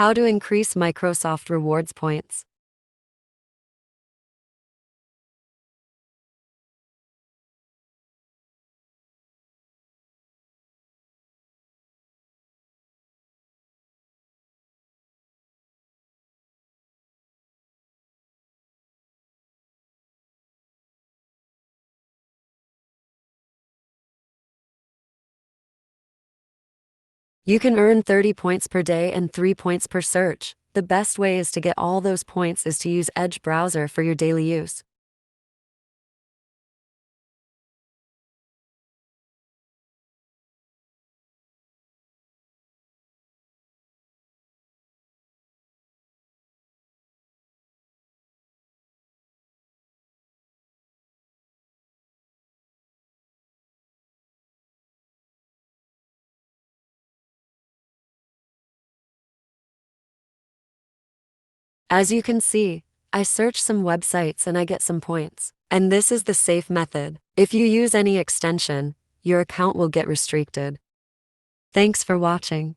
How to increase Microsoft Rewards points. You can earn 30 points per day and 3 points per search. The best way is to get all those points is to use Edge browser for your daily use. As you can see, I search some websites and I get some points. And this is the safe method. If you use any extension, your account will get restricted. Thanks for watching.